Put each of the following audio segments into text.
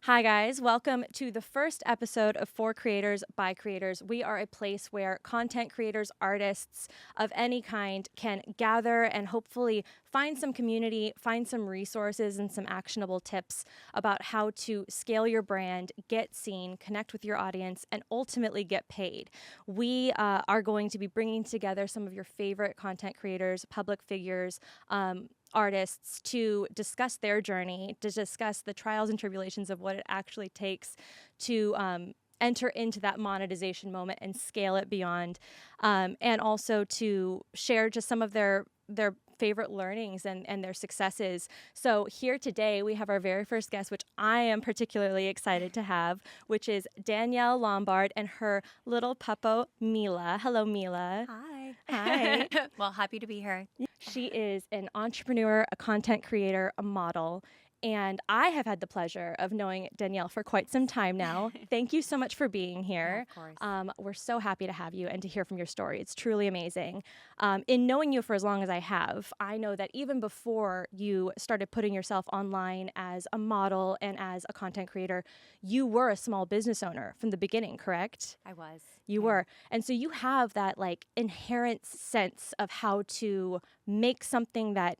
Hi, guys. Welcome to the first episode of For Creators by Creators. We are a place where content creators, artists of any kind can gather and hopefully find some community, find some resources, and some actionable tips about how to scale your brand, get seen, connect with your audience, and ultimately get paid. We are going to be bringing together some of your favorite content creators, public figures, artists to discuss their journey, to discuss the trials and tribulations of what it actually takes to enter into that monetization moment and scale it beyond, and also to share just some of their favorite learnings and their successes. So here today we have our very first guest, which I am particularly excited to have, which is Danielle Lombard and her little puppo, Mila. Hello, Mila. Hi. Hi. Well, happy to be here. She is an entrepreneur, a content creator, a model, and I have had the pleasure of knowing Danielle for quite some time now. Thank you so much for being Yeah, here. of course. We're so happy to have you and to hear from your story. It's truly amazing. In knowing you for as long as I have, I know that even before you started putting yourself online as a model and as a content creator, you were a small business owner from the beginning, correct? I was. You yeah. were. And so you have that like inherent sense of how to make something that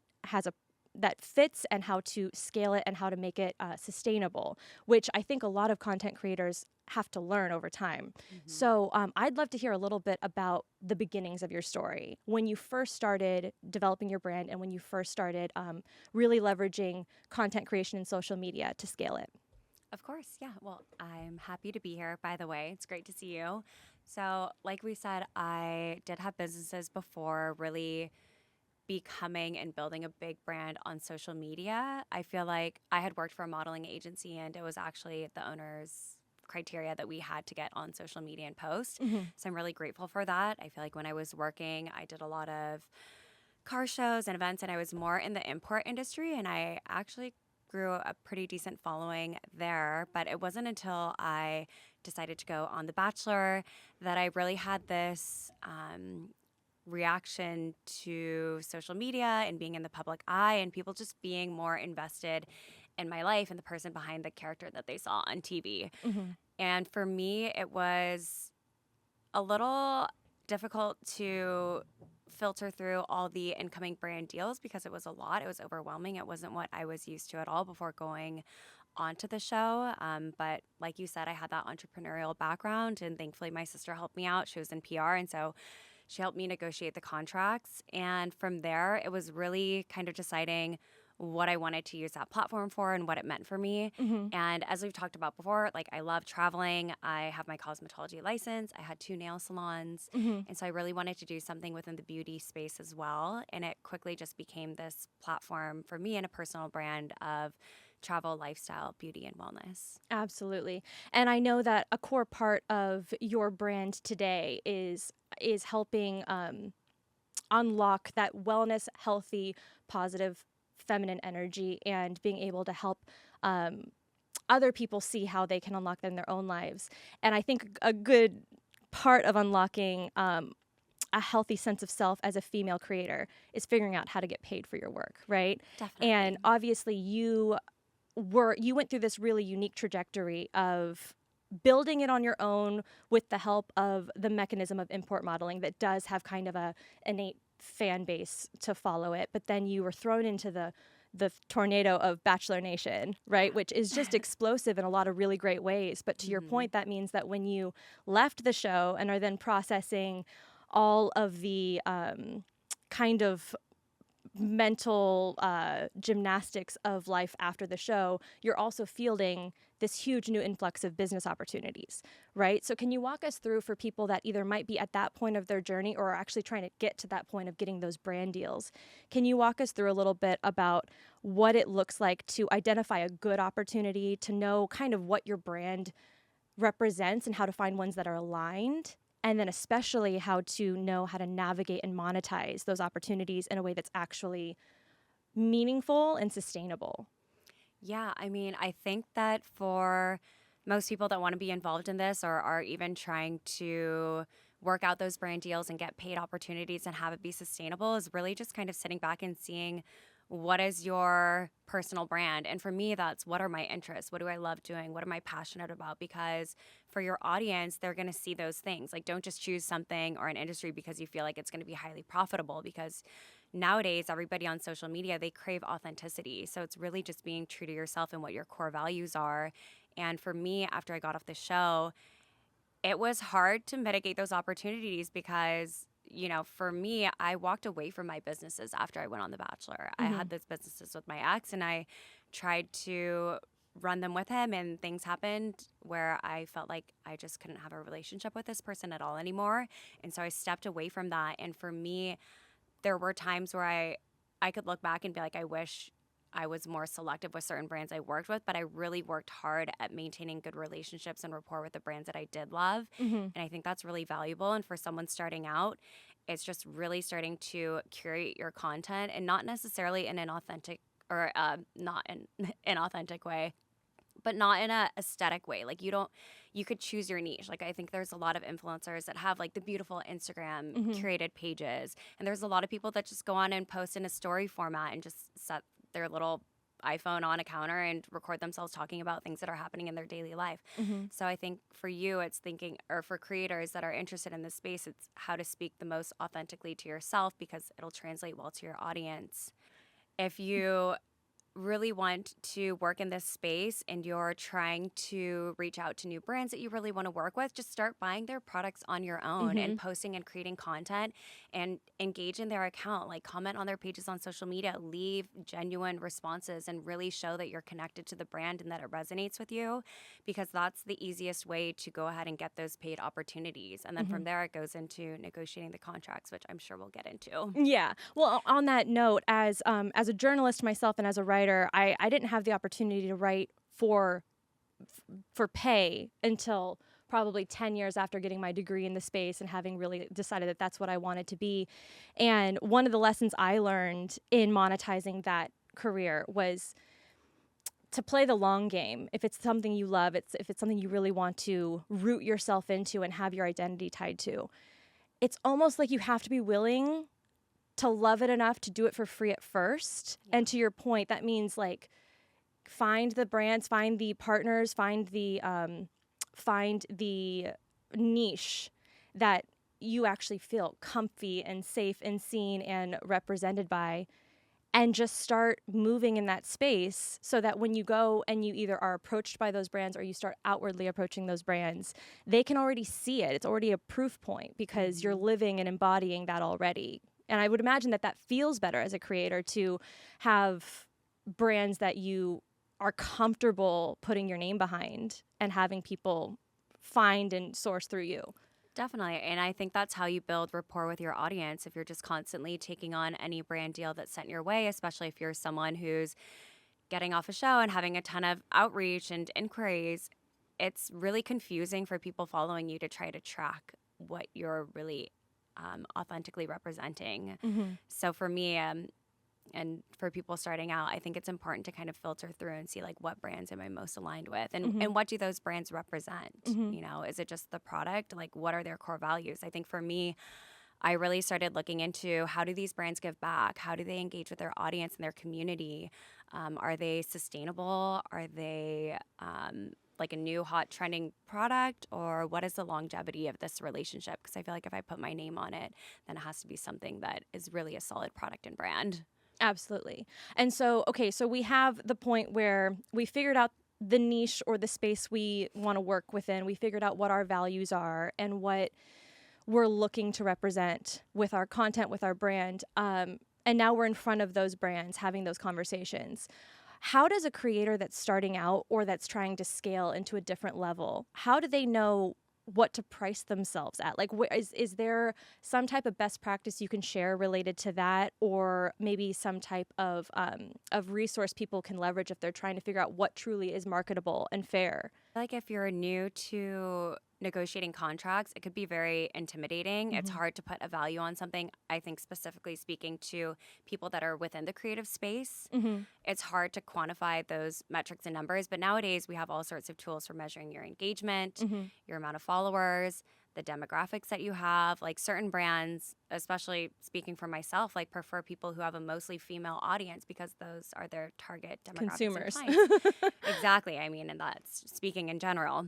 that fits and how to scale it and how to make it sustainable, which I think a lot of content creators have to learn over time. So I'd love to hear a little bit about the beginnings of your story, when you first started developing your brand and when you first started really leveraging content creation and social media to scale it. Of course. Yeah. Well, I'm happy to be here, by the way. It's great to see you. So, like we said, I did have businesses before really becoming and building a big brand on social media. I feel like I had worked for a modeling agency, and it was actually the owner's criteria that we had to get on social media and post. So I'm really grateful for that. I feel like when I was working, I did a lot of car shows and events, and I was more in the import industry, and I actually grew a pretty decent following there. But it wasn't until I decided to go on The Bachelor that I really had this reaction to social media and being in the public eye and people just being more invested in my life and the person behind the character that they saw on TV. And for me, it was a little difficult to filter through all the incoming brand deals because it was a lot. It was overwhelming. It wasn't what I was used to at all before going onto the show. But like you said, I had that entrepreneurial background, and thankfully my sister helped me out. She was in PR, and so she helped me negotiate the contracts. And from there, it was really kind of deciding what I wanted to use that platform for and what it meant for me. And as we've talked about before, like I love traveling. I have my cosmetology license. I had 2 nail salons. And so I really wanted to do something within the beauty space as well. And it quickly just became this platform for me and a personal brand of travel, lifestyle, beauty, and wellness. Absolutely. And I know that a core part of your brand today is helping unlock that wellness, healthy, positive, feminine energy and being able to help other people see how they can unlock that in their own lives. And I think a good part of unlocking a healthy sense of self as a female creator is figuring out how to get paid for your work, right? Definitely. And obviously you went through this really unique trajectory of building it on your own with the help of the mechanism of import modeling that does have kind of a innate fan base to follow it, but then you were thrown into the tornado of Bachelor Nation, right? Which is just explosive in a lot of really great ways. But to your point, that means that when you left the show and are then processing all of the kind of mental gymnastics of life after the show, you're also fielding this huge new influx of business opportunities, right? So can you walk us through, for people that either might be at that point of their journey or are actually trying to get to that point of getting those brand deals, can you walk us through a little bit about what it looks like to identify a good opportunity, to know kind of what your brand represents and how to find ones that are aligned, and then especially how to know how to navigate and monetize those opportunities in a way that's actually meaningful and sustainable? Yeah, I mean, I think that for most people that want to be involved in this or are even trying to work out those brand deals and get paid opportunities and have it be sustainable is really just kind of sitting back and seeing what is your personal brand? And for me, that's what are my interests? What do I love doing? What am I passionate about? Because for your audience, they're going to see those things. Like, don't just choose something or an industry because you feel like it's going to be highly profitable, because nowadays everybody on social media, they crave authenticity. So it's really just being true to yourself and what your core values are. And for me, after I got off the show, it was hard to mitigate those opportunities because, for me, I walked away from my businesses after I went on The Bachelor. I Mm-hmm. had those businesses with my ex, and I tried to run them with him, and things happened where I felt like I just couldn't have a relationship with this person at all anymore. And so I stepped away from that. And for me, there were times where I could look back and be like, I wish I was more selective with certain brands I worked with, but I really worked hard at maintaining good relationships and rapport with the brands that I did love. Mm-hmm. And I think that's really valuable. And for someone starting out, it's just really starting to curate your content, and not necessarily in an authentic or not in an authentic way, but not in a aesthetic way. Like, you could choose your niche. Like, I think there's a lot of influencers that have like the beautiful Instagram Mm-hmm. curated pages, and there's a lot of people that just go on and post in a story format and just set their little iPhone on a counter and record themselves talking about things that are happening in their daily life. Mm-hmm. So I think for you, it's thinking, or for creators that are interested in this space, it's how to speak the most authentically to yourself, because it'll translate well to your audience. If you really want to work in this space and you're trying to reach out to new brands that you really want to work with, just start buying their products on your own Mm-hmm. and posting and creating content, and engage in their account. Like, comment on their pages on social media, leave genuine responses, and really show that you're connected to the brand and that it resonates with you, because that's the easiest way to go ahead and get those paid opportunities. And then Mm-hmm. from there, it goes into negotiating the contracts, which I'm sure we'll get into. Yeah. Well, on that note, as a journalist myself and as a writer, I didn't have the opportunity to write for pay until probably 10 years after getting my degree in the space and having really decided that that's what I wanted to be. And one of the lessons I learned in monetizing that career was to play the long game. If it's something you love, if it's something you really want to root yourself into and have your identity tied to, it's almost like you have to be willing to love it enough to do it for free at first. Yeah. And to your point, that means like find the brands, find the partners, find the niche that you actually feel comfy and safe and seen and represented by, and just start moving in that space, so that when you go and you either are approached by those brands or you start outwardly approaching those brands, they can already see it. It's already a proof point because you're living and embodying that already. And I would imagine that that feels better as a creator, to have brands that you are comfortable putting your name behind and having people find and source through you. Definitely. And I think that's how you build rapport with your audience. If you're just constantly taking on any brand deal that's sent your way, especially if you're someone who's getting off a show and having a ton of outreach and inquiries, it's really confusing for people following you to try to track what you're really authentically representing. Mm-hmm. So for me, and for people starting out, I think it's important to kind of filter through and see like, what brands am I most aligned with, and what do those brands represent? Mm-hmm. Is it just the product? Like, what are their core values? I think for me, I really started looking into, how do these brands give back? How do they engage with their audience and their community? Are they sustainable? Are they like a new hot trending product? Or what is the longevity of this relationship? Because I feel like if I put my name on it, then it has to be something that is really a solid product and brand. Absolutely. And so, okay, so we have the point where we figured out the niche or the space we want to work within. We figured out what our values are and what we're looking to represent with our content, with our brand. And now we're in front of those brands having those conversations. How does a creator that's starting out or that's trying to scale into a different level, how do they know what to price themselves at? Like, is there some type of best practice you can share related to that, or maybe some type of resource people can leverage if they're trying to figure out what truly is marketable and fair? Like, if you're new to negotiating contracts, it could be very intimidating. It's hard to put a value on something. I think specifically speaking to people that are within the creative space, Mm-hmm. it's hard to quantify those metrics and numbers. But nowadays we have all sorts of tools for measuring your engagement, Mm-hmm. your amount of followers, the demographics that you have. Like certain brands, especially speaking for myself, like prefer people who have a mostly female audience because those are their target demographics and Consumers. clients. Exactly. I mean, and that's speaking in general.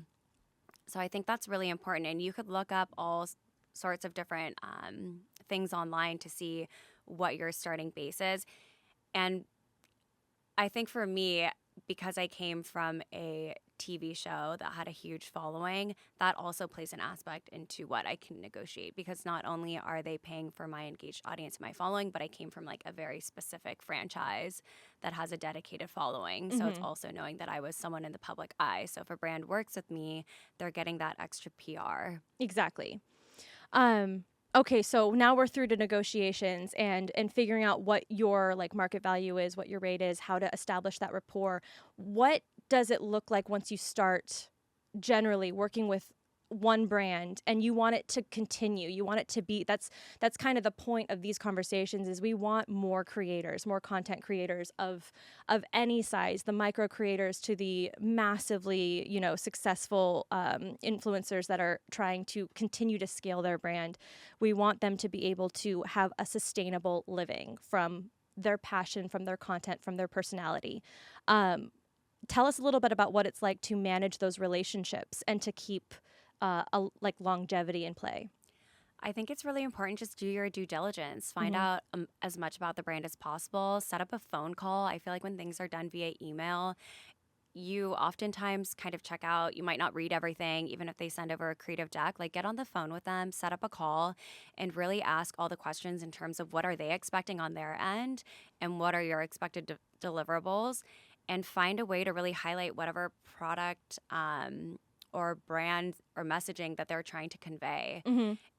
So I think that's really important. And you could look up all sorts of different things online to see what your starting base is. And I think for me, because I came from a TV show that had a huge following, that also plays an aspect into what I can negotiate, because not only are they paying for my engaged audience and my following, but I came from like a very specific franchise that has a dedicated following. So it's also knowing that I was someone in the public eye. So if a brand works with me, they're getting that extra PR. Exactly. Okay, so now we're through to negotiations and figuring out what your like market value is, what your rate is, how to establish that rapport. What does it look like once you start generally working with one brand and you want it to continue? You want it to be that's kind of the point of these conversations, is we want more creators, more content creators of any size, the micro creators to the massively, successful influencers that are trying to continue to scale their brand. We want them to be able to have a sustainable living from their passion, from their content, from their personality. Tell us a little bit about what it's like to manage those relationships and to keep like longevity in play. I think it's really important, just do your due diligence. Find out as much about the brand as possible. Set up a phone call. I feel like when things are done via email, you oftentimes kind of check out. You might not read everything, even if they send over a creative deck. Like, get on the phone with them, set up a call, and really ask all the questions in terms of what are they expecting on their end and what are your expected deliverables, and find a way to really highlight whatever product or brand or messaging that they're trying to convey.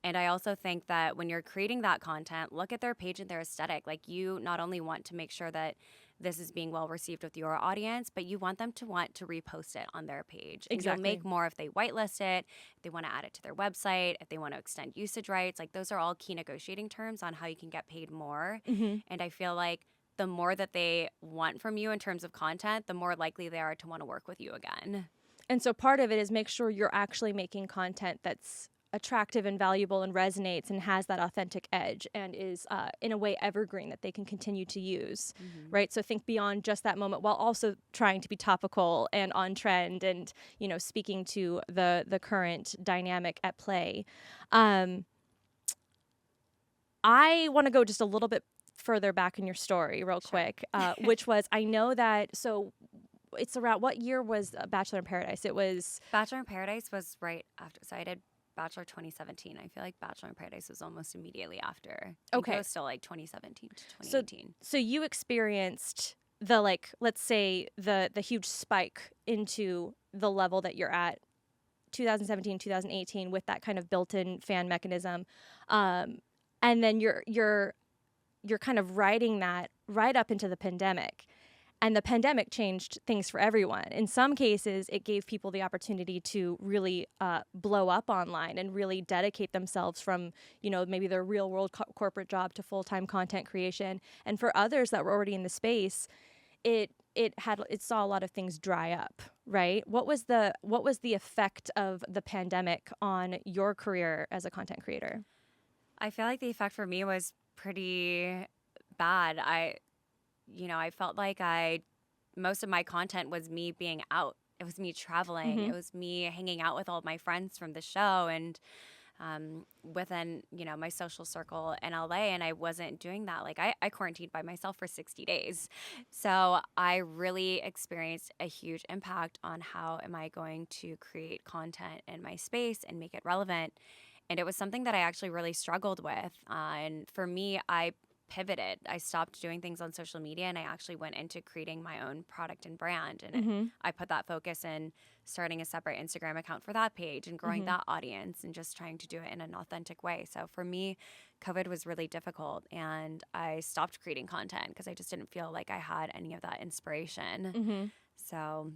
And I also think that when you're creating that content, look at their page and their aesthetic. Like, you not only want to make sure that this is being well received with your audience, but you want them to want to repost it on their page. And Exactly. you'll make more if they whitelist it, if they want to add it to their website, if they want to extend usage rights. Like, those are all key negotiating terms on how you can get paid more. And I feel like the more that they want from you in terms of content, the more likely they are to want to work with you again. And so part of it is make sure you're actually making content that's attractive and valuable and resonates and has that authentic edge and is in a way evergreen that they can continue to use, right? So think beyond just that moment while also trying to be topical and on trend and, speaking to the current dynamic at play. I want to go just a little bit further back in your story real quick, which was, I know that, so it's around, what year was Bachelor in Paradise? It was... Bachelor in Paradise was right after. So I did Bachelor 2017. I feel like Bachelor in Paradise was almost immediately after. I think it was still like 2017 to 2018. So you experienced the, like, let's say the huge spike into the level that you're at 2017, 2018 with that kind of built-in fan mechanism. And then you're kind of riding that right up into the pandemic. And the pandemic changed things for everyone. In some cases, it gave people the opportunity to really blow up online and really dedicate themselves from, maybe their real world corporate job to full-time content creation. And for others that were already in the space, it saw a lot of things dry up, right? What was the effect of the pandemic on your career as a content creator? I feel like the effect for me was pretty bad. I felt like most of my content was me being out. It was me traveling. It was me hanging out with all of my friends from the show and within, my social circle in LA. And I wasn't doing that. Like, I quarantined by myself for 60 days. So I really experienced a huge impact on how am I going to create content in my space and make it relevant. And it was something that I actually really struggled with. And for me, I pivoted. I stopped doing things on social media and I actually went into creating my own product and brand. And I put that focus in starting a separate Instagram account for that page and growing that audience and just trying to do it in an authentic way. So for me, COVID was really difficult and I stopped creating content because I just didn't feel like I had any of that inspiration. So,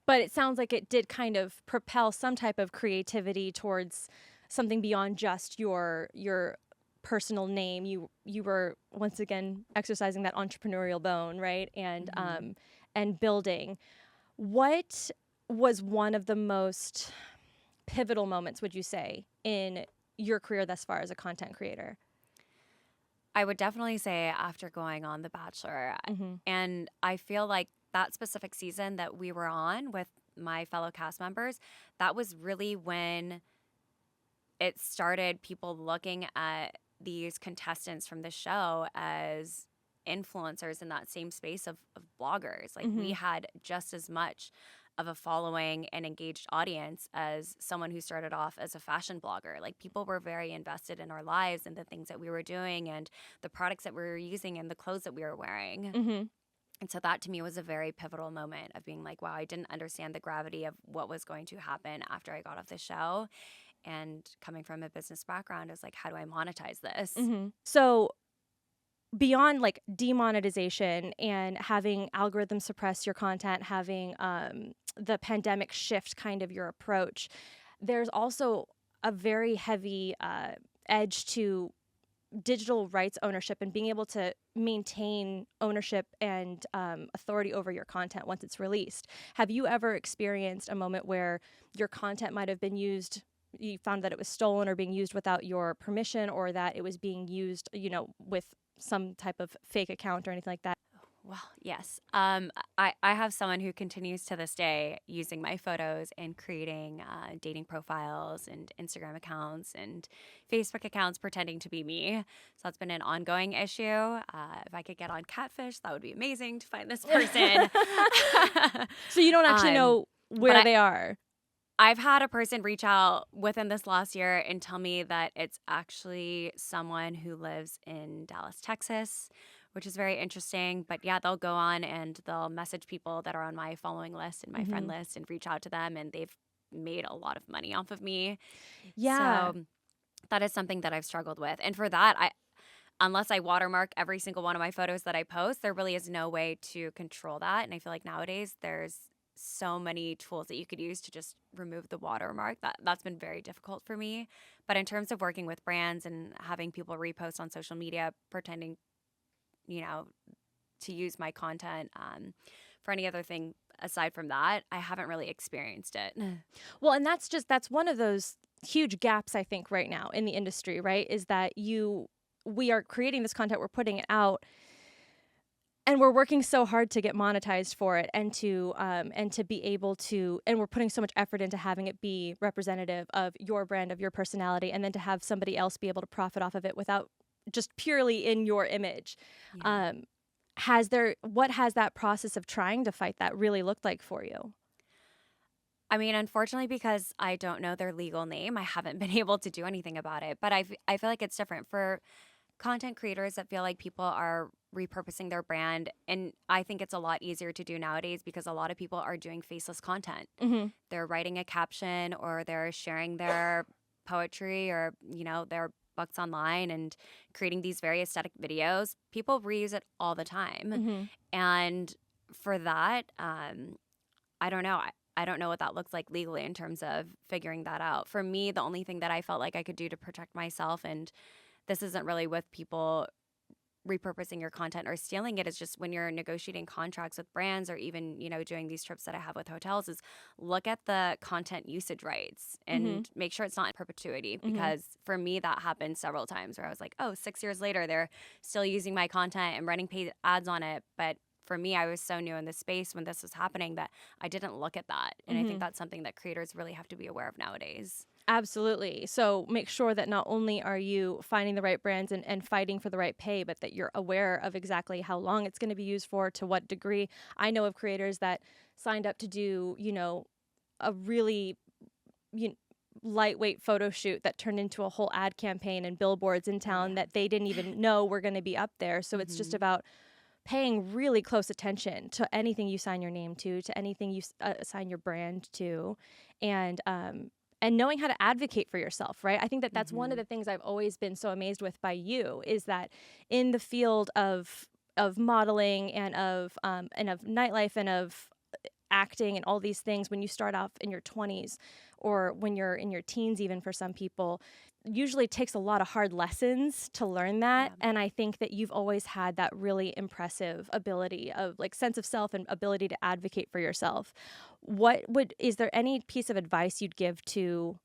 but it sounds like it did kind of propel some type of creativity towards something beyond just your personal name. You were once again exercising that entrepreneurial bone, right? And and building. What was one of the most pivotal moments, would you say, in your career thus far as a content creator? I would definitely say after going on The Bachelor, Mm-hmm. and I feel like that specific season that we were on with my fellow cast members, that was really when it started people looking at these contestants from the show as influencers in that same space of bloggers. Like we Mm-hmm. had just as much of a following and engaged audience as someone who started off as a fashion blogger. Like people were very invested in our lives and the things that we were doing and the products that we were using and the clothes that we were wearing. Mm-hmm. And so that to me was a very pivotal moment of being like, wow, I didn't understand the gravity of what was going to happen after I got off the show. And coming from a business background, is like, how do I monetize this? Mm-hmm. So beyond like demonetization and having algorithms suppress your content, having the pandemic shift kind of your approach, there's also a very heavy edge to digital rights ownership and being able to maintain ownership and authority over your content once it's released. Have you ever experienced a moment where your content might have been used, you found that it was stolen or being used without your permission, or that it was being used, with some type of fake account or anything like that? Well, yes. I have someone who continues to this day using my photos and creating dating profiles and Instagram accounts and Facebook accounts pretending to be me. So that's been an ongoing issue. If I could get on Catfish, that would be amazing to find this person. So you don't actually know where they are? I've had a person reach out within this last year and tell me that it's actually someone who lives in Dallas, Texas, which is very interesting. But yeah, they'll go on and they'll message people that are on my following list and my friend list and reach out to them, and they've made a lot of money off of me. Yeah. So that is something that I've struggled with. And for that, unless I watermark every single one of my photos that I post, there really is no way to control that. And I feel like nowadays there's so many tools that you could use to just remove the watermark. That's been very difficult for me. But in terms of working with brands and having people repost on social media pretending, to use my content for any other thing aside from that, I haven't really experienced it. Well, and that's one of those huge gaps, I think, right now in the industry, right? Is that we are creating this content, we're putting it out, and we're working so hard to get monetized for it and to be able to, and we're putting so much effort into having it be representative of your brand, of your personality, and then to have somebody else be able to profit off of it without just purely in your image. Yeah. What has that process of trying to fight that really looked like for you? I mean, unfortunately, because I don't know their legal name, I haven't been able to do anything about it. But I feel like it's different for content creators that feel like people are repurposing their brand. And I think it's a lot easier to do nowadays because a lot of people are doing faceless content. Mm-hmm. They're writing a caption or they're sharing their poetry or, their books online and creating these very aesthetic videos. People reuse it all the time. Mm-hmm. And for that, I don't know. I don't know what that looks like legally in terms of figuring that out. For me, the only thing that I felt like I could do to protect myself, and this isn't really with people repurposing your content or stealing it, is just when you're negotiating contracts with brands or even, doing these trips that I have with hotels, is look at the content usage rights and make sure it's not in perpetuity. Because for me, that happened several times where I was like, oh, 6 years later, they're still using my content and running paid ads on it. But for me, I was so new in this space when this was happening that I didn't look at that. And I think that's something that creators really have to be aware of nowadays. Absolutely. So make sure that not only are you finding the right brands and fighting for the right pay, but that you're aware of exactly how long it's going to be used for, to what degree. I know of creators that signed up to do, a really lightweight photo shoot that turned into a whole ad campaign and billboards in town that they didn't even know were going to be up there. So it's just about paying really close attention to anything you sign your name to anything you assign your brand to, and knowing how to advocate for yourself, right? I think that that's one of the things I've always been so amazed with by you, is that in the field of modeling and of nightlife and of acting and all these things, when you start off in your 20s or when you're in your teens, even for some people, usually takes a lot of hard lessons to learn that. Yeah. And I think that you've always had that really impressive ability of like sense of self and ability to advocate for yourself. Is there any piece of advice you'd give to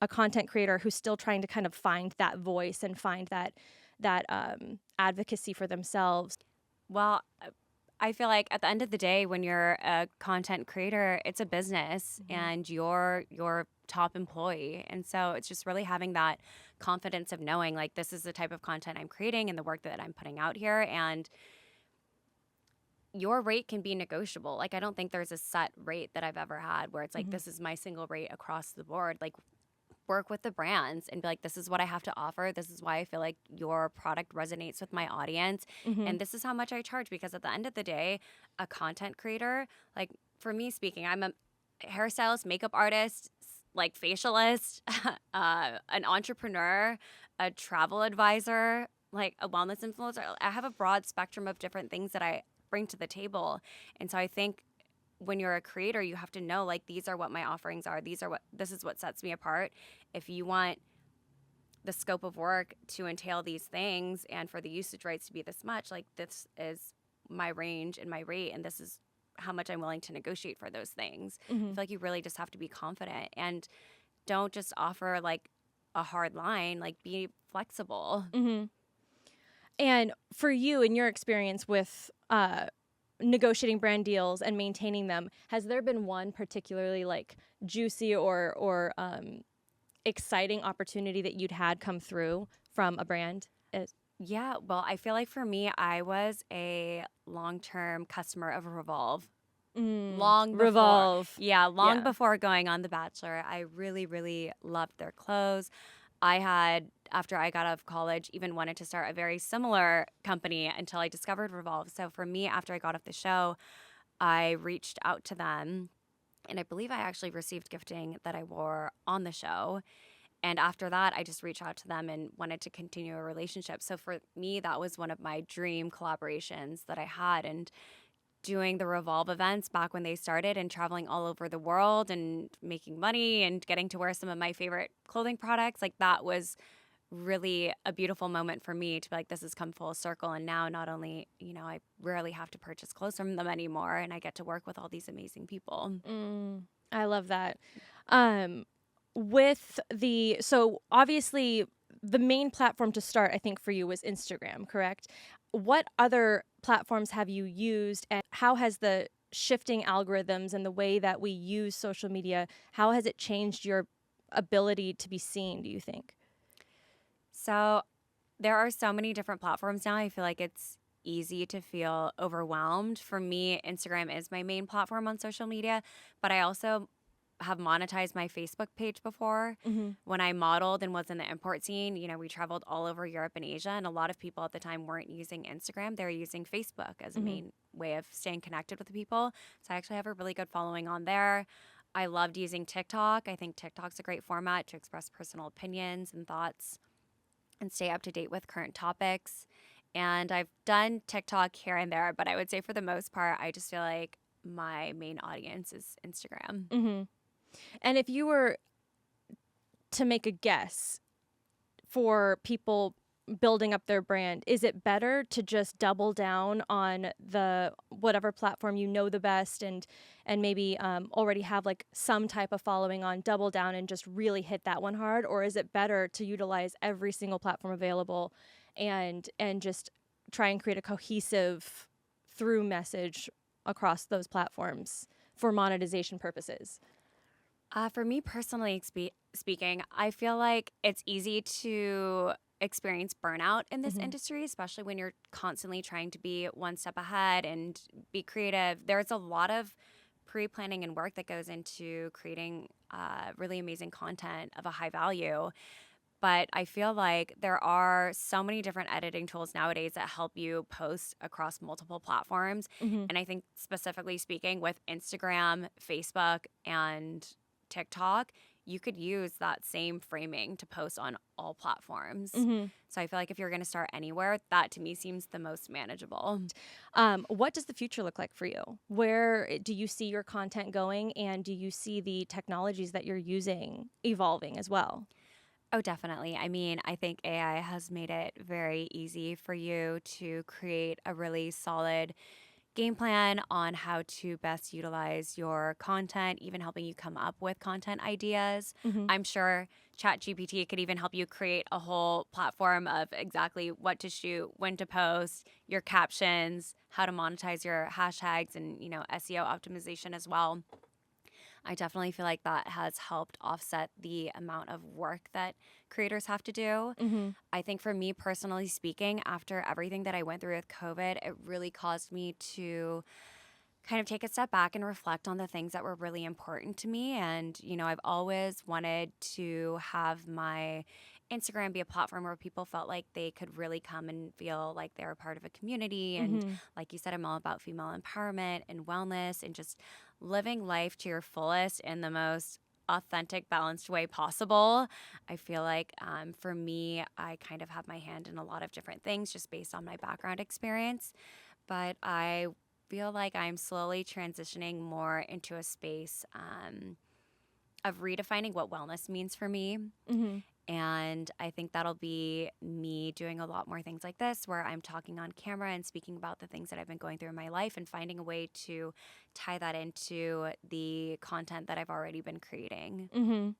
a content creator who's still trying to kind of find that voice and find that advocacy for themselves? Well, I feel like at the end of the day, when you're a content creator, it's a business and you're your top employee. And so it's just really having that confidence of knowing like this is the type of content I'm creating and the work that I'm putting out here. And your rate can be negotiable. Like, I don't think there's a set rate that I've ever had where it's like, this is my single rate across the board. Like, work with the brands and be like, this is what I have to offer. This is why I feel like your product resonates with my audience. Mm-hmm. And this is how much I charge. Because at the end of the day, a content creator, like for me speaking, I'm a hairstylist, makeup artist, like facialist, an entrepreneur, a travel advisor, like a wellness influencer. I have a broad spectrum of different things that I bring to the table. And so I think when you're a creator, you have to know like these are what my offerings are. This is what sets me apart. If you want the scope of work to entail these things and for the usage rights to be this much, like this is my range and my rate, and this is how much I'm willing to negotiate for those things. I feel like you really just have to be confident and don't just offer like a hard line, like be flexible. Mm-hmm. And for you, in your experience with negotiating brand deals and maintaining them, has there been one particularly like juicy or exciting opportunity that you'd had come through from a brand? Yeah, well, I feel like for me, I was a long-term customer of Revolve. Long before, Revolve. long before going on The Bachelor. I really, really loved their clothes. I had, after I got out of college, even wanted to start a very similar company until I discovered Revolve. So for me, after I got off the show, I reached out to them, and I believe I actually received gifting that I wore on the show. And after that, I just reached out to them and wanted to continue a relationship. So for me, that was one of my dream collaborations that I had. And doing the Revolve events back when they started and traveling all over the world and making money and getting to wear some of my favorite clothing products, like that was really a beautiful moment for me to be like, this has come full circle. And now not only, I rarely have to purchase clothes from them anymore, and I get to work with all these amazing people. I love that. So obviously the main platform to start, I think for you, was Instagram, correct? What other platforms have you used, and how has the shifting algorithms and the way that we use social media, how has it changed your ability to be seen, do you think? So there are so many different platforms now. I feel like it's easy to feel overwhelmed. For me, Instagram is my main platform on social media, but I also have monetized my Facebook page before. When I modeled and was in the import scene, we traveled all over Europe and Asia, and a lot of people at the time weren't using Instagram. They were using Facebook as a main way of staying connected with the people. So I actually have a really good following on there. I loved using TikTok. I think TikTok's a great format to express personal opinions and thoughts and stay up to date with current topics. And I've done TikTok here and there, but I would say for the most part, I just feel like my main audience is Instagram. And if you were to make a guess for people building up their brand, is it better to just double down on the whatever platform you know the best and maybe already have like some type of following on, double down and just really hit that one hard? Or is it better to utilize every single platform available and just try and create a cohesive through message across those platforms for monetization purposes? For me personally speaking, I feel like it's easy to experience burnout in this industry, especially when you're constantly trying to be one step ahead and be creative. There's a lot of pre-planning and work that goes into creating really amazing content of a high value. But I feel like there are so many different editing tools nowadays that help you post across multiple platforms. And I think specifically speaking with Instagram, Facebook, and TikTok, you could use that same framing to post on all platforms. So I feel like if you're going to start anywhere, that to me seems the most manageable. What does the future look like for you? Where do you see your content going, and do you see the technologies that you're using evolving as well? Oh, definitely. I mean, I think AI has made it very easy for you to create a really solid game plan on how to best utilize your content, even helping you come up with content ideas. I'm sure ChatGPT could even help you create a whole platform of exactly what to shoot, when to post, your captions, how to monetize your hashtags, and SEO optimization as well. I definitely feel like that has helped offset the amount of work that creators have to do. Mm-hmm. I think for me personally speaking, after everything that I went through with COVID, it really caused me to kind of take a step back and reflect on the things that were really important to me. And, I've always wanted to have my Instagram be a platform where people felt like they could really come and feel like they're a part of a community. And Mm-hmm. like you said, I'm all about female empowerment and wellness and just living life to your fullest in the most authentic, balanced way possible. I feel like for me, I kind of have my hand in a lot of different things just based on my background experience. But I feel like I'm slowly transitioning more into a space of redefining what wellness means for me. Mm-hmm. And I think that'll be me doing a lot more things like this, where I'm talking on camera and speaking about the things that I've been going through in my life and finding a way to tie that into the content that I've already been creating. Mm-hmm.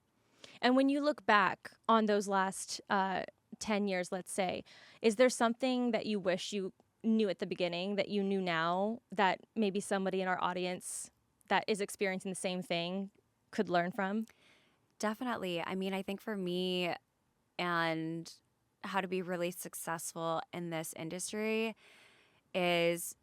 And when you look back on those last 10 years, let's say, is there something that you wish you knew at the beginning that you knew now that maybe somebody in our audience that is experiencing the same thing could learn from? Definitely. I mean, I think for me and how to be really successful in this industry is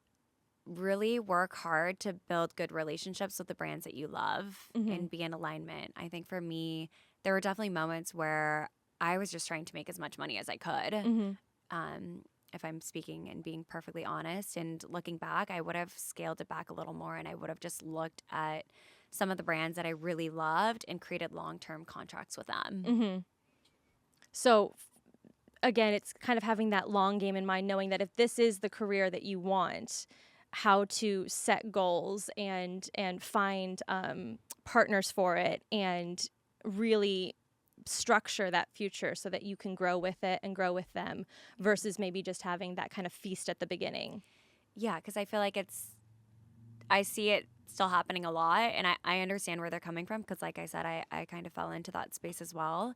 really work hard to build good relationships with the brands that you love Mm-hmm. and be in alignment. I think for me, there were definitely moments where I was just trying to make as much money as I could. Mm-hmm. If I'm speaking and being perfectly honest, and looking back, I would have scaled it back a little more and I would have just looked at some of the brands that I really loved and created long-term contracts with them. Mm-hmm. So again, it's kind of having that long game in mind, knowing that if this is the career that you want, how to set goals and find partners for it and really structure that future so that you can grow with it and grow with them versus maybe just having that kind of feast at the beginning. Yeah, because I feel like I see it still happening a lot, and I understand where they're coming from because, like I said, I kind of fell into that space as well.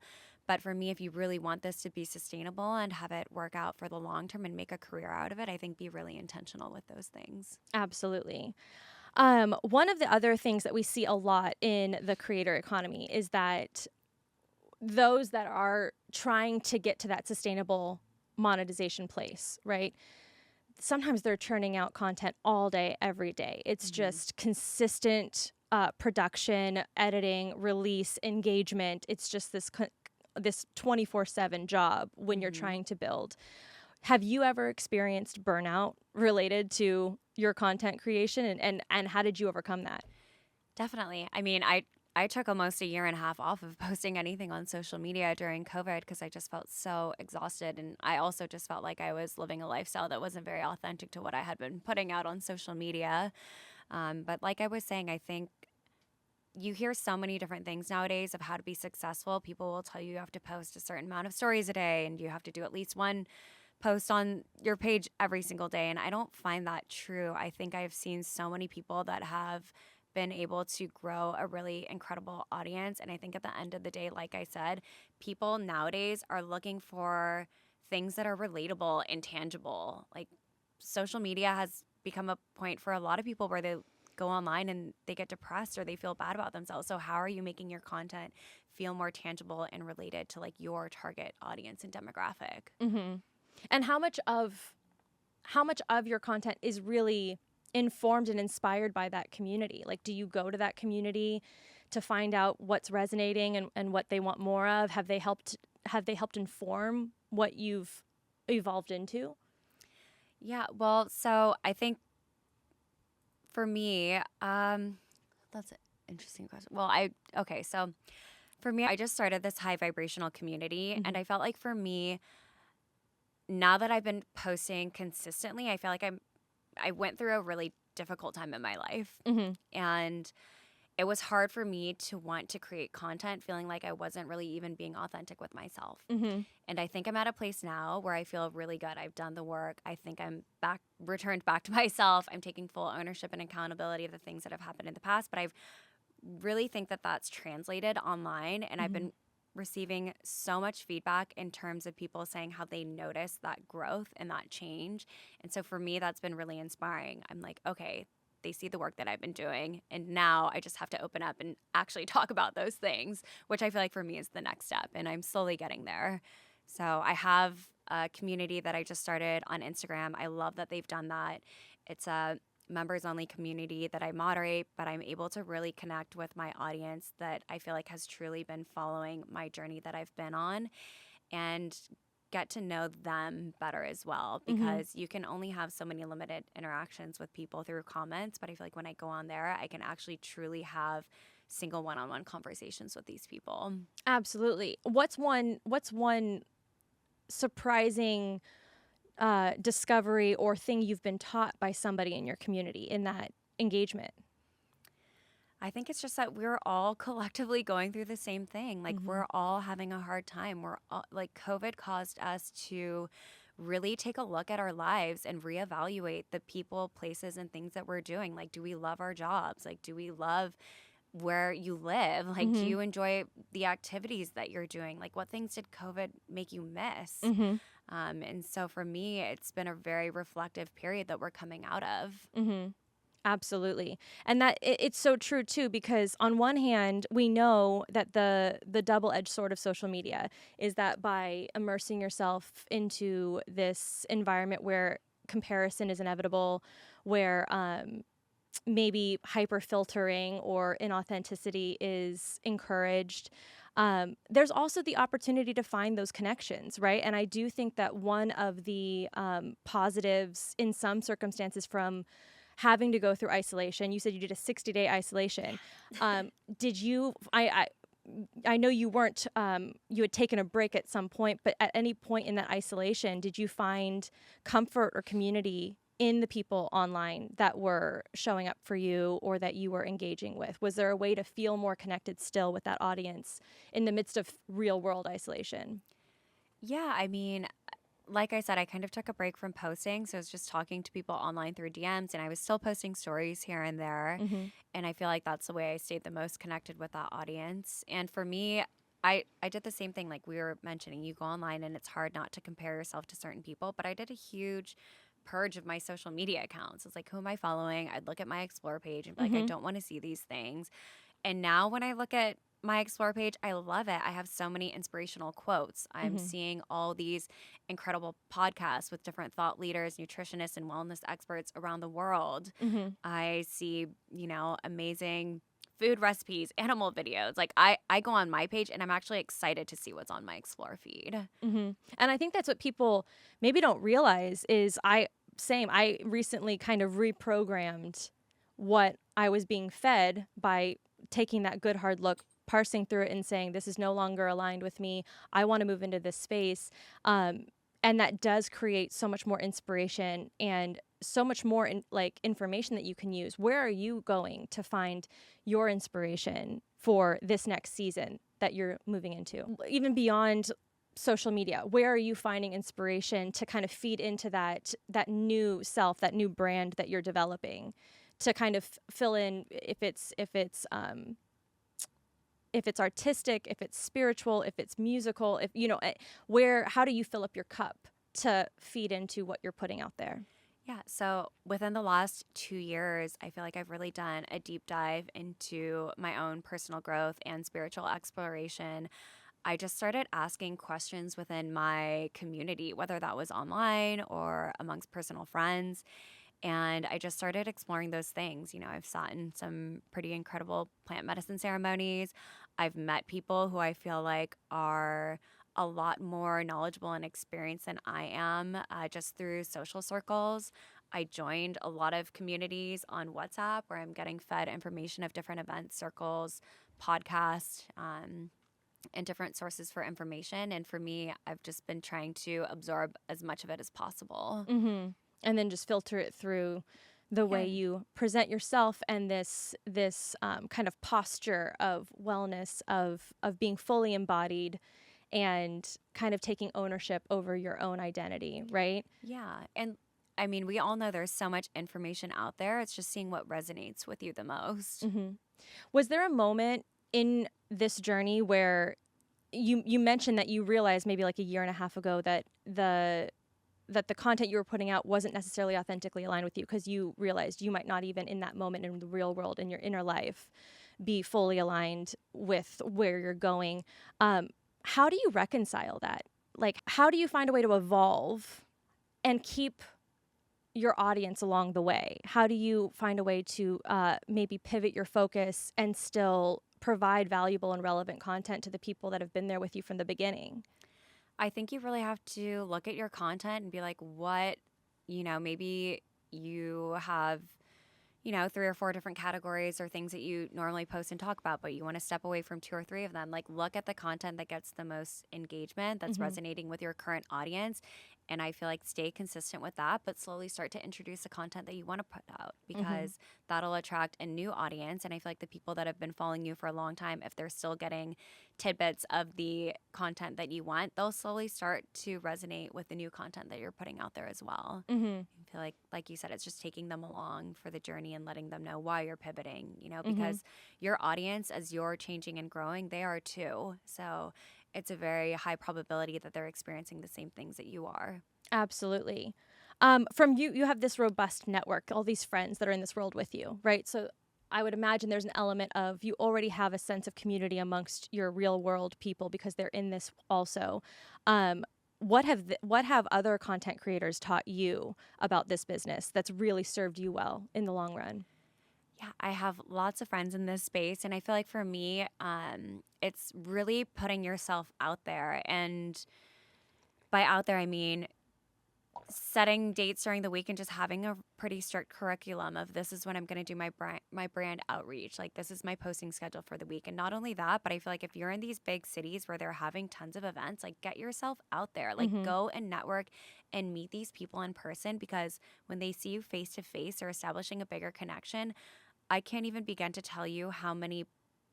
But for me, if you really want this to be sustainable and have it work out for the long term and make a career out of it, I think be really intentional with those things. Absolutely. One of the other things that we see a lot in the creator economy is that those that are trying to get to that sustainable monetization place, right? Sometimes they're churning out content all day, every day. It's just consistent production, editing, release, engagement. It's just this 24/7 job when you're trying to build. Have you ever experienced burnout related to your content creation, and how did you overcome that? Definitely. I mean, I took almost a year and a half off of posting anything on social media during COVID because I just felt so exhausted. And I also just felt like I was living a lifestyle that wasn't very authentic to what I had been putting out on social media. But like I was saying, I think you hear so many different things nowadays of how to be successful. People will tell you have to post a certain amount of stories a day and you have to do at least one post on your page every single day. And I don't find that true. I think I've seen so many people that have been able to grow a really incredible audience. And I think at the end of the day, like I said, people nowadays are looking for things that are relatable and tangible. Like social media has become a point for a lot of people where they go online and they get depressed or they feel bad about themselves. So how are you making your content feel more tangible and related to like your target audience and demographic? Mm-hmm. And how much of your content is really informed and inspired by that community? Like, do you go to that community to find out what's resonating and what they want more of? Have they helped inform what you've evolved into? Yeah, well, so I think for me, that's an interesting question. Okay, so for me, I just started this high vibrational community, and I felt like for me, now that I've been posting consistently, I feel like I went through a really difficult time in my life. Mm-hmm. And it was hard for me to want to create content feeling like I wasn't really even being authentic with myself. Mm-hmm. And I think I'm at a place now where I feel really good. I've done the work. I think I'm returned back to myself. I'm taking full ownership and accountability of the things that have happened in the past. But I really think that that's translated online. And I've been receiving so much feedback in terms of people saying how they notice that growth and that change. And so for me, that's been really inspiring. I'm like, okay, they see the work that I've been doing. And now I just have to open up and actually talk about those things, which I feel like for me is the next step. And I'm slowly getting there. So I have a community that I just started on Instagram. I love that they've done that. It's a members only community that I moderate, but I'm able to really connect with my audience that I feel like has truly been following my journey that I've been on and get to know them better as well, because you can only have so many limited interactions with people through comments. But I feel like when I go on there, I can actually truly have single one-on-one conversations with these people. Absolutely. What's one surprising discovery or thing you've been taught by somebody in your community in that engagement? I think it's just that we're all collectively going through the same thing. Like, we're all having a hard time. We're all, like, COVID caused us to really take a look at our lives and reevaluate the people, places, and things that we're doing. Like, do we love our jobs? Like, do we love where you live? Like, do you enjoy the activities that you're doing? Like, what things did COVID make you miss? And so for me, it's been a very reflective period that we're coming out of. Absolutely. And that it's so true too, because on one hand, we know that the double-edged sword of social media is that by immersing yourself into this environment where comparison is inevitable, where maybe hyper filtering or inauthenticity is encouraged. There's also the opportunity to find those connections, right? And I do think that one of the positives in some circumstances from having to go through isolation, you said you did a 60-day isolation. Did you, I know you weren't, you had taken a break at some point, but at any point in that isolation, did you find comfort or community in the people online that were showing up for you or that you were engaging with? Was there a way to feel more connected still with that audience in the midst of real world isolation? Yeah, I mean, like I said, I kind of took a break from posting. So I was just talking to people online through DMs, and I was still posting stories here and there. And I feel like that's the way I stayed the most connected with that audience. And for me, I did the same thing. Like we were mentioning, you go online and it's hard not to compare yourself to certain people. But I did a huge purge of my social media accounts. It's like, who am I following? I'd look at my Explore page and be like, I don't want to see these things. And now when I look at my Explore page, I love it. I have so many inspirational quotes. I'm seeing all these incredible podcasts with different thought leaders, nutritionists, and wellness experts around the world. I see, amazing food recipes, animal videos. Like I go on my page and I'm actually excited to see what's on my Explore feed. And I think that's what people maybe don't realize is I recently kind of reprogrammed what I was being fed by taking that good hard look, parsing through it and saying, this is no longer aligned with me. I want to move into this space. And that does create so much more inspiration and so much more information that you can use. Where are you going to find your inspiration for this next season that you're moving into? Even beyond social media, where are you finding inspiration to kind of feed into that new self, that new brand that you're developing, to kind of fill in if it's artistic, if it's spiritual, if it's musical, how do you fill up your cup to feed into what you're putting out there? Yeah. So within the last 2 years, I feel like I've really done a deep dive into my own personal growth and spiritual exploration. I just started asking questions within my community, whether that was online or amongst personal friends. And I just started exploring those things. I've sat in some pretty incredible plant medicine ceremonies. I've met people who I feel like are a lot more knowledgeable and experienced than I am just through social circles. I joined a lot of communities on WhatsApp where I'm getting fed information of different events, circles, podcasts, and different sources for information. And for me, I've just been trying to absorb as much of it as possible. And then just filter it through the way you present yourself and this kind of posture of wellness, of being fully embodied and kind of taking ownership over your own identity, right? Yeah. And I mean, we all know there's so much information out there. It's just seeing what resonates with you the most. Was there a moment in this journey where you mentioned that you realized maybe like a year and a half ago that the content you were putting out wasn't necessarily authentically aligned with you, because you realized you might not even in that moment in the real world in your inner life be fully aligned with where you're going. How do you reconcile that? Like, how do you find a way to evolve and keep your audience along the way? How do you find a way to maybe pivot your focus and still provide valuable and relevant content to the people that have been there with you from the beginning? I think you really have to look at your content and be like, what, maybe you have, 3 or 4 different categories or things that you normally post and talk about, but you want to step away from 2 or 3 of them. Like, look at the content that gets the most engagement, that's Mm-hmm. resonating with your current audience. And I feel like stay consistent with that, but slowly start to introduce the content that you want to put out, Mm-hmm. because that'll attract a new audience. And I feel like the people that have been following you for a long time, if they're still getting tidbits of the content that you want, they'll slowly start to resonate with the new content that you're putting out there as well. Mm-hmm. I feel like you said, it's just taking them along for the journey and letting them know why you're pivoting, Mm-hmm. because your audience, as you're changing and growing, they are too. So it's a very high probability that they're experiencing the same things that you are. Absolutely. From you, you have this robust network, all these friends that are in this world with you, right? So I would imagine there's an element of you already have a sense of community amongst your real world people because they're in this also. What have other content creators taught you about this business that's really served you well in the long run? Yeah, I have lots of friends in this space. And I feel like for me, it's really putting yourself out there. And by out there, I mean setting dates during the week and just having a pretty strict curriculum of, this is when I'm going to do my brand outreach. Like, this is my posting schedule for the week. And not only that, but I feel like if you're in these big cities where they're having tons of events, like, get yourself out there. Like, Mm-hmm. go and network and meet these people in person, because when they see you face to face or establishing a bigger connection, I can't even begin to tell you how many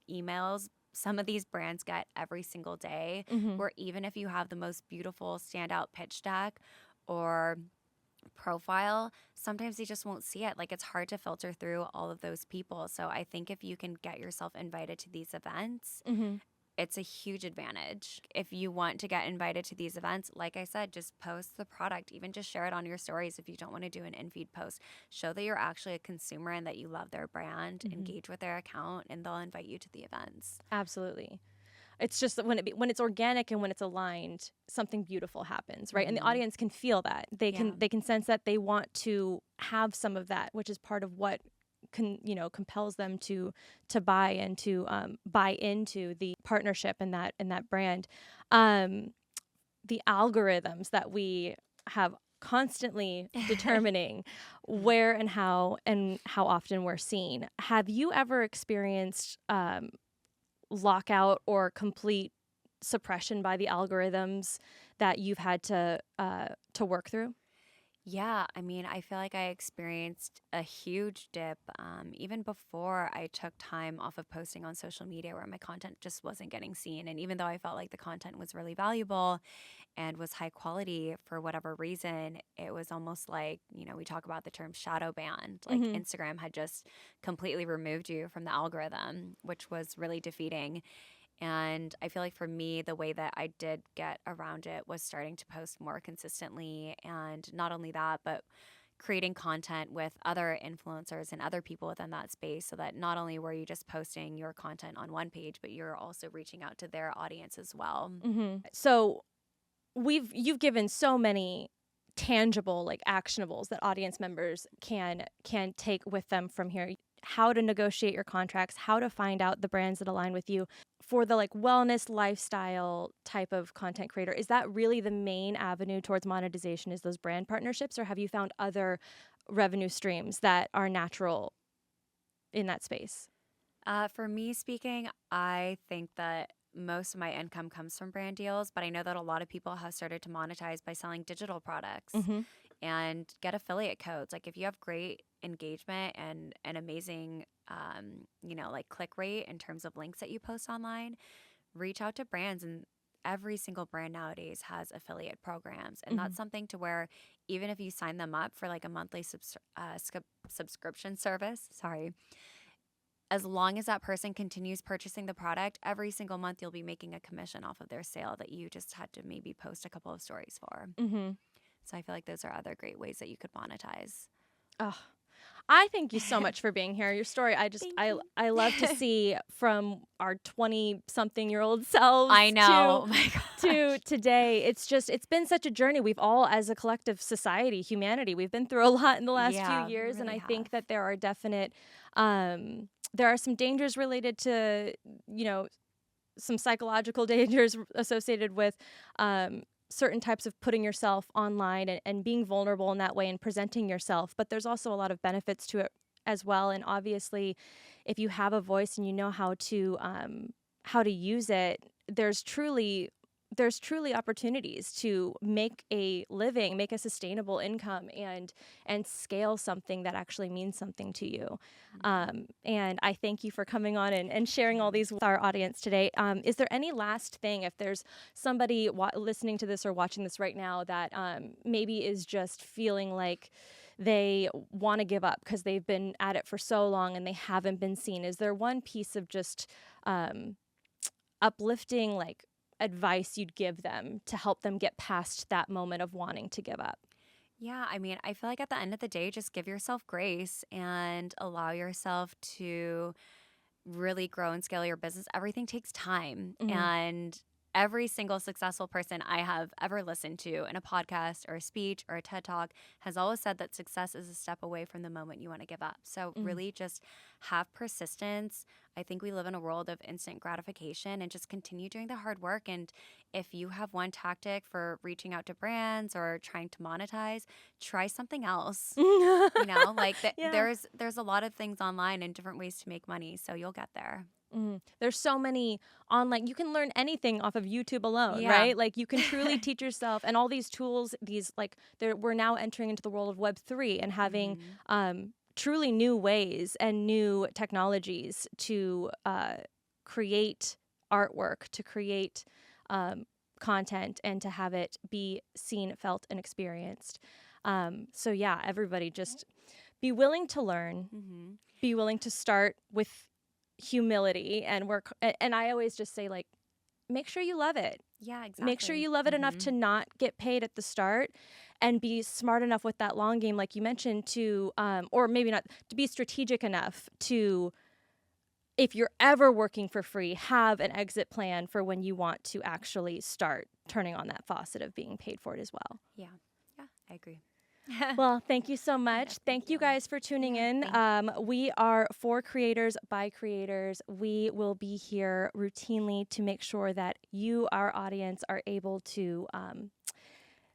emails some of these brands get every single day, Mm-hmm. where even if you have the most beautiful standout pitch deck or profile, sometimes they just won't see it. Like, it's hard to filter through all of those people. So I think if you can get yourself invited to these events, Mm-hmm. it's a huge advantage. If you want to get invited to these events, like I said, just post the product, even just share it on your stories. If you don't want to do an in-feed post, show that you're actually a consumer and that you love their brand, Mm-hmm. engage with their account, and they'll invite you to the events. Absolutely. It's just that when it's organic and when it's aligned, something beautiful happens, right? And the Mm-hmm. audience can feel that. They Yeah. can sense that they want to have some of that, which is part of what compels them to buy into the partnership and that brand. Um, the algorithms that we have constantly determining where and how often we're seen. Have you ever experienced lockout or complete suppression by the algorithms that you've had to work through? Yeah, I mean, I feel like I experienced a huge dip even before I took time off of posting on social media, where my content just wasn't getting seen. And even though I felt like the content was really valuable and was high quality, for whatever reason, it was almost like, we talk about the term shadow banned. Like, Mm-hmm. Instagram had just completely removed you from the algorithm, which was really defeating. And I feel like for me, the way that I did get around it was starting to post more consistently. And not only that, but creating content with other influencers and other people within that space, so that not only were you just posting your content on one page, but you're also reaching out to their audience as well. Mm-hmm. So you've given so many tangible, like, actionables that audience members can take with them from here. How to negotiate your contracts, how to find out the brands that align with you. For the, like, wellness lifestyle type of content creator, is that really the main avenue towards monetization, is those brand partnerships, or have you found other revenue streams that are natural in that space? For me speaking, I think that most of my income comes from brand deals, but I know that a lot of people have started to monetize by selling digital products Mm-hmm. and get affiliate codes. Like, if you have great engagement and an amazing, like, click rate in terms of links that you post online, reach out to brands. And every single brand nowadays has affiliate programs. And Mm-hmm. that's something to where, even if you sign them up for like a monthly subscription service, sorry, as long as that person continues purchasing the product, every single month you'll be making a commission off of their sale that you just had to maybe post a couple of stories for. Mm-hmm. So I feel like those are other great ways that you could monetize. Oh, I thank you so much for being here. Your story, Thank you. I love to see from our 20-something-year-old selves I know. Oh my to gosh. today. It's been such a journey. We've all, as a collective society, humanity, we've been through a lot in the last few Yeah, we years, and really I have. think that there are definite, there are some dangers related to, some psychological dangers associated with certain types of putting yourself online and being vulnerable in that way and presenting yourself. But there's also a lot of benefits to it as well. And obviously, if you have a voice and you know how to use it, there's truly opportunities to make a living, make a sustainable income, and scale something that actually means something to you. And I thank you for coming on and sharing all these with our audience today. Is there any last thing, if there's somebody listening to this or watching this right now that maybe is just feeling like they want to give up because they've been at it for so long and they haven't been seen? Is there one piece of just uplifting, like, advice you'd give them to help them get past that moment of wanting to give up? Yeah, I mean, I feel like at the end of the day, just give yourself grace and allow yourself to really grow and scale your business. Everything takes time. Mm-hmm. And every single successful person I have ever listened to in a podcast or a speech or a TED Talk has always said that success is a step away from the moment you want to give up. So, really just have persistence. I think we live in a world of instant gratification, and just continue doing the hard work. And if you have one tactic for reaching out to brands or trying to monetize, try something else. Like Yeah. there's a lot of things online and different ways to make money, so you'll get there. There's so many online, you can learn anything off of YouTube alone, Yeah. right? Like, you can truly teach yourself, and all these tools, these, like, we're now entering into the world of Web3 and having truly new ways and new technologies to create artwork, to create content, and to have it be seen, felt, and experienced. So yeah, everybody just be willing to learn, be willing to start with humility and work. And I always just say, like, make sure you love it. Yeah, Make sure exactly. you love it enough to not get paid at the start, and be smart enough with that long game, like you mentioned, to, or maybe not, to be strategic enough to, if you're ever working for free, have an exit plan for when you want to actually start turning on that faucet of being paid for it as well. Yeah. Yeah, I agree. Well, thank you so much. Yeah, Thank you guys for tuning in. thank We are for creators by creators. We will be here routinely to make sure that you, our audience, are able to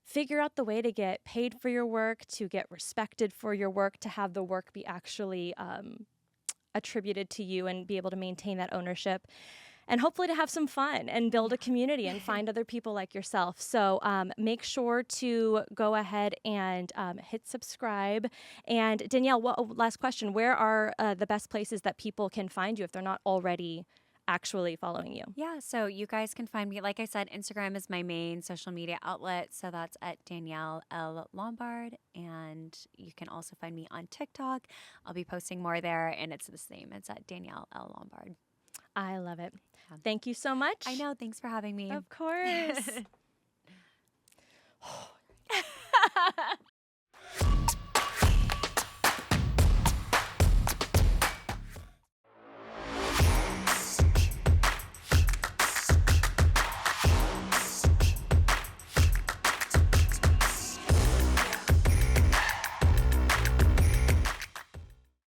figure out the way to get paid for your work, to get respected for your work, to have the work be actually attributed to you and be able to maintain that ownership. And hopefully to have some fun and build a community and find other people like yourself. So make sure to go ahead and hit subscribe. And Danielle, last question, where are the best places that people can find you if they're not already actually following you? Yeah, so you guys can find me. Like I said, Instagram is my main social media outlet. So that's at Danielle L. Lombard. And you can also find me on TikTok. I'll be posting more there, and it's the same. It's at Danielle L. Lombard. I love it. Thank you so much. I know. Thanks for having me. Of course.